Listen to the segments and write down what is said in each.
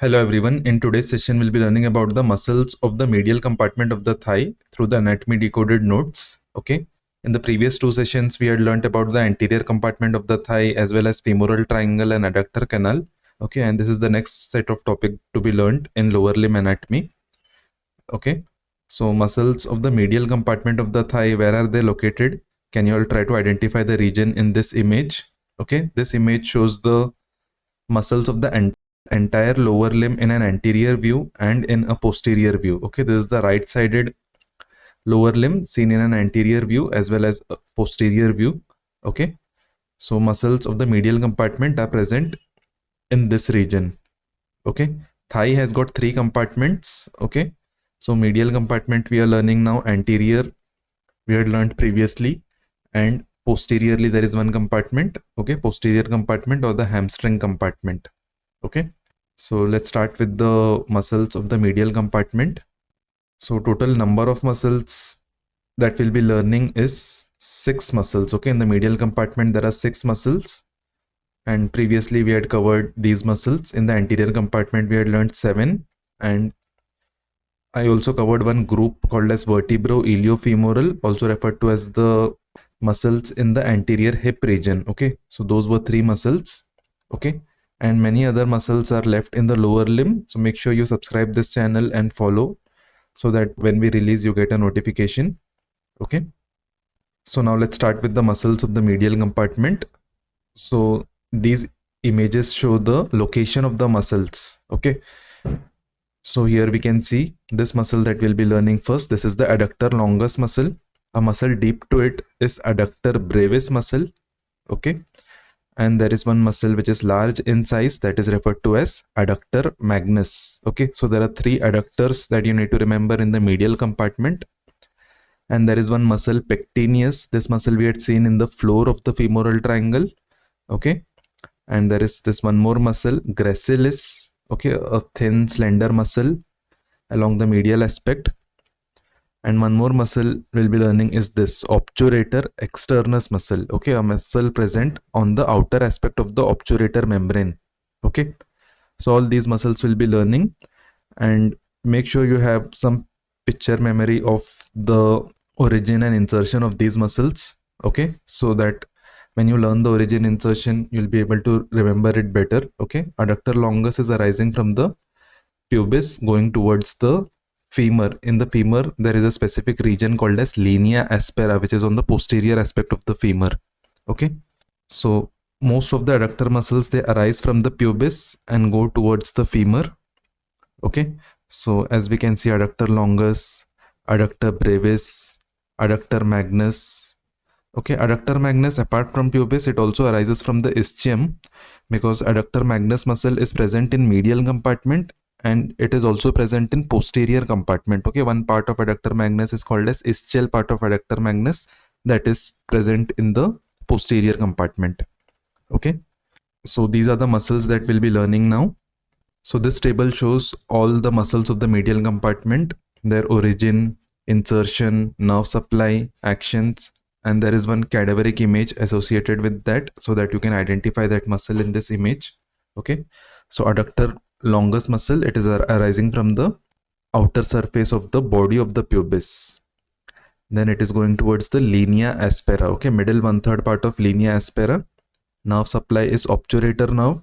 Hello everyone. In today's session, we'll be learning about the muscles of the medial compartment of the thigh through the anatomy decoded notes. Okay. In the previous two sessions, we had learned about the anterior compartment of the thigh as well as femoral triangle and adductor canal. Okay. And this is the next set of topic to be learned in lower limb anatomy. Okay. So muscles of the medial compartment of the thigh, where are they located? Can you all try to identify the region in this image? Okay. This image shows the muscles of the entire lower limb in an anterior view and in a posterior view. Okay, this is the right sided lower limb seen in an anterior view as well as a posterior view. Okay, so muscles of the medial compartment are present in this region. Okay, thigh has got three compartments. Okay, so medial compartment we are learning now, anterior we had learned previously, and posteriorly there is one compartment. Okay, posterior compartment or the hamstring compartment. Okay, so let's start with the muscles of the medial compartment. So total number of muscles that we'll be learning is 6 muscles. Okay, in the medial compartment there are 6 muscles, and previously we had covered these muscles. In the anterior compartment we had learned 7, and I also covered one group called as vertebro-iliofemoral, also referred to as the muscles in the anterior hip region. Okay, so those were 3 muscles. Okay, and many other muscles are left in the lower limb, so make sure you subscribe this channel and follow so that when we release you get a notification. Okay, so now let's start with the muscles of the medial compartment. So these images show the location of the muscles. Okay, so here we can see this muscle that we'll be learning first. This is the adductor longus muscle. A muscle deep to it is adductor brevis muscle. Okay, and there is one muscle which is large in size that is referred to as adductor magnus. Okay, so there are 3 adductors that you need to remember in the medial compartment, and there is one muscle pectineus. This muscle we had seen in the floor of the femoral triangle. Okay, and there is this one more muscle gracilis. Okay, a thin slender muscle along the medial aspect. And one more muscle we'll be learning is this obturator externus muscle. Okay, a muscle present on the outer aspect of the obturator membrane. Okay, so all these muscles will be learning, and make sure you have some picture memory of the origin and insertion of these muscles. Okay, so that when you learn the origin insertion you'll be able to remember it better. Okay, adductor longus is arising from the pubis going towards the femur. In the femur there is a specific region called as linea aspera, which is on the posterior aspect of the femur. Okay, so most of the adductor muscles, they arise from the pubis and go towards the femur. Okay, so as we can see, adductor longus, adductor brevis, adductor magnus. Okay, adductor magnus, apart from pubis, it also arises from the ischium, because adductor magnus muscle is present in medial compartment and it is also present in posterior compartment. Okay, one part of adductor magnus is called as ischial part of adductor magnus, that is present in the posterior compartment. Okay, so these are the muscles that we'll be learning now. So this table shows all the muscles of the medial compartment, their origin, insertion, nerve supply, actions, and there is one cadaveric image associated with that so that you can identify that muscle in this image. Okay, so adductor longus muscle, it is arising from the outer surface of the body of the pubis. Then it is going towards the linea aspera. Okay, middle 1/3 part of linea aspera. Nerve supply is obturator nerve,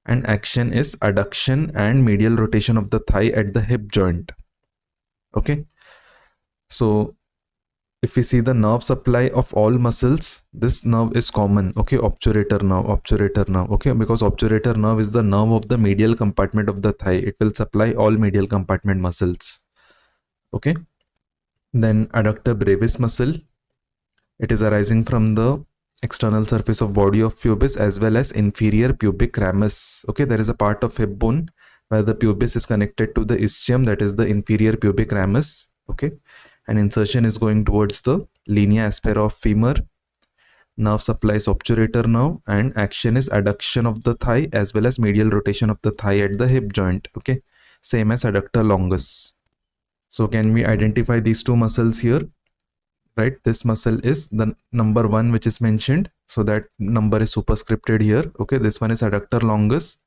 and action is adduction and medial rotation of the thigh at the hip joint. Okay, so if we see the nerve supply of all muscles, this nerve is common. Okay, obturator nerve. Okay, because obturator nerve is the nerve of the medial compartment of the thigh. It will supply all medial compartment muscles. Okay, then adductor brevis muscle, it is arising from the external surface of body of pubis as well as inferior pubic ramus. Okay, there is a part of hip bone where the pubis is connected to the ischium, that is the inferior pubic ramus. Okay, and insertion is going towards the linea aspera of femur. Nerve supply is obturator nerve, and action is adduction of the thigh as well as medial rotation of the thigh at the hip joint. Okay, same as adductor longus. So can we identify these two muscles here? Right, this muscle is the number 1 which is mentioned, so that number is superscripted here. Okay, this one is adductor longus,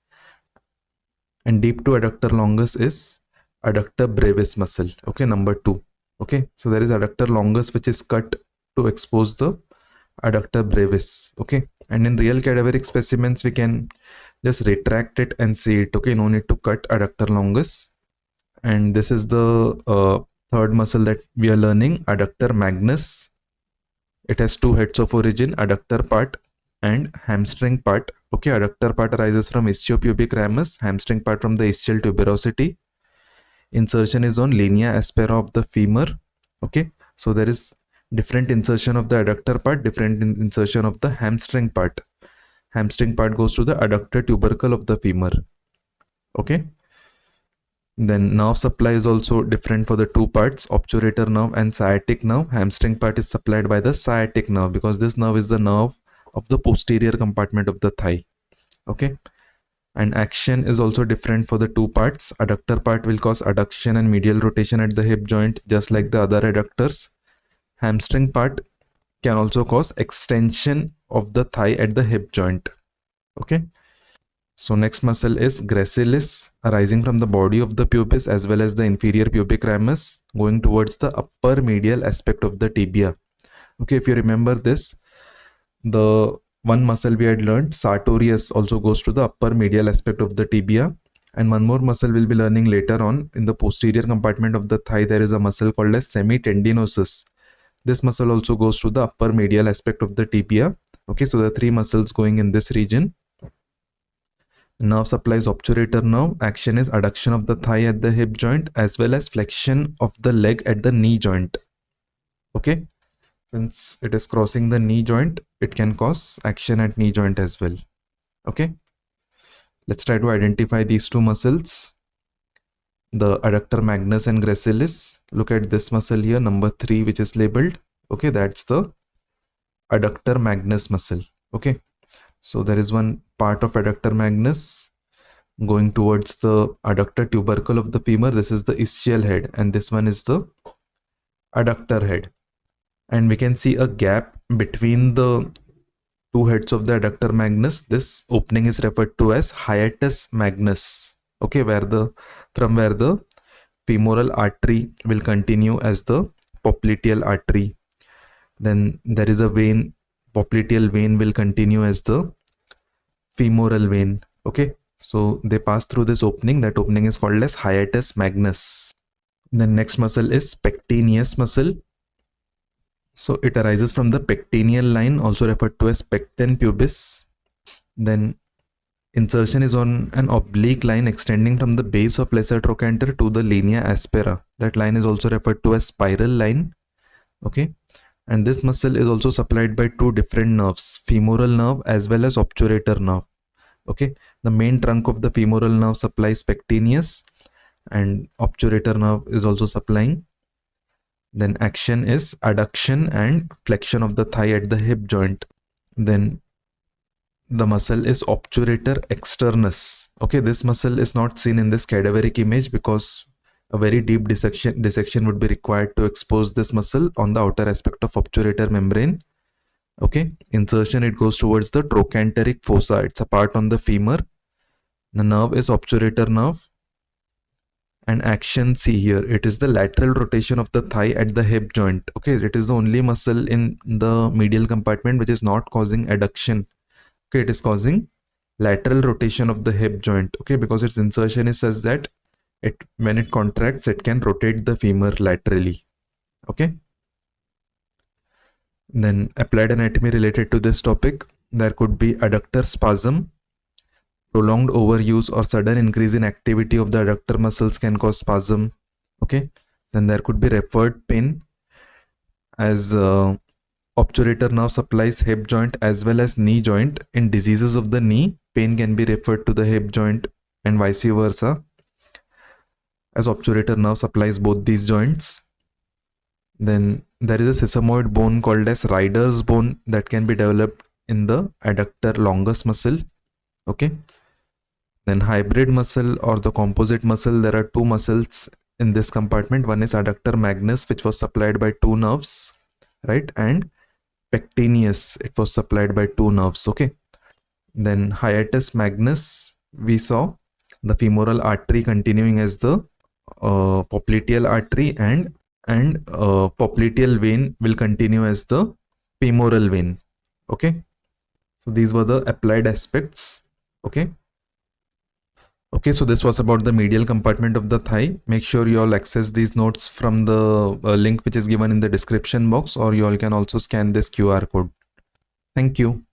And deep to adductor longus is adductor brevis muscle. Okay, number 2. Okay, so there is adductor longus which is cut to expose the adductor brevis. Okay, and in real cadaveric specimens we can just retract it and see it. Okay, no need to cut adductor longus. And this is the third muscle that we are learning, adductor magnus. It has two heads of origin, adductor part and hamstring part. Okay, adductor part arises from ischiopubic ramus, hamstring part from the ischial tuberosity. Insertion is on linea aspera of the femur. Okay, so there is different insertion of the adductor part, different insertion of the hamstring part. Hamstring part goes to the adductor tubercle of the femur. Okay, then nerve supply is also different for the two parts, obturator nerve and sciatic nerve. Hamstring part is supplied by the sciatic nerve because this nerve is the nerve of the posterior compartment of the thigh. Okay, and action is also different for the two parts. Adductor part will cause adduction and medial rotation at the hip joint just like the other adductors. Hamstring part can also cause extension of the thigh at the hip joint. Okay, so next muscle is gracilis, arising from the body of the pubis as well as the inferior pubic ramus, going towards the upper medial aspect of the tibia. Okay, if you remember this, the one muscle we had learned, sartorius, also goes to the upper medial aspect of the tibia. And one more muscle we'll be learning later on. In the posterior compartment of the thigh, there is a muscle called as semitendinosus. This muscle also goes to the upper medial aspect of the tibia. Okay, so the three muscles going in this region. Nerve supplies obturator nerve. Action is adduction of the thigh at the hip joint as well as flexion of the leg at the knee joint. Okay, since it is crossing the knee joint, it can cause action at knee joint as well. Okay, let's try to identify these two muscles, the adductor magnus and gracilis. Look at this muscle here, number 3, which is labeled. Okay, that's the adductor magnus muscle. Okay, so there is one part of adductor magnus going towards the adductor tubercle of the femur. This is the ischial head and this one is the adductor head. And we can see a gap between the two heads of the adductor magnus. This opening is referred to as hiatus magnus. Okay, from where the femoral artery will continue as the popliteal artery. Then there is a vein, popliteal vein will continue as the femoral vein. Okay, so they pass through this opening. That opening is called as hiatus magnus. The next muscle is pectineus muscle. So it arises from the pectineal line, also referred to as pecten pubis. Then insertion is on an oblique line extending from the base of lesser trochanter to the linea aspera. That line is also referred to as spiral line. Okay, and this muscle is also supplied by two different nerves, femoral nerve as well as obturator nerve. Okay, the main trunk of the femoral nerve supplies pectineus and obturator nerve is also supplying. Then action is adduction and flexion of the thigh at the hip joint. Then the muscle is obturator externus. Okay, this muscle is not seen in this cadaveric image because a very deep dissection would be required to expose this muscle on the outer aspect of obturator membrane. Okay, insertion, it goes towards the trochanteric fossa. It's a part on the femur. The nerve is obturator nerve. And action, see here, it is the lateral rotation of the thigh at the hip joint. Okay, it is the only muscle in the medial compartment which is not causing adduction. Okay, it is causing lateral rotation of the hip joint. Okay, because its insertion is such that when it contracts, it can rotate the femur laterally. Okay, then applied anatomy related to this topic, there could be adductor spasm. Prolonged overuse or sudden increase in activity of the adductor muscles can cause spasm. Okay, then there could be referred pain, as obturator nerve supplies hip joint as well as knee joint. In diseases of the knee, pain can be referred to the hip joint and vice versa, as obturator nerve supplies both these joints. Then there is a sesamoid bone called as rider's bone that can be developed in the adductor longus muscle. Okay, then hybrid muscle or the composite muscle, there are two muscles in this compartment. One is adductor magnus, which was supplied by two nerves, right, and pectineus, it was supplied by two nerves. Okay, then hiatus magnus we saw, the femoral artery continuing as the popliteal artery, and popliteal vein will continue as the femoral vein. Okay, so these were the applied aspects. Okay. Okay, so this was about the medial compartment of the thigh. Make sure you all access these notes from the link which is given in the description box, or you all can also scan this QR code. Thank you.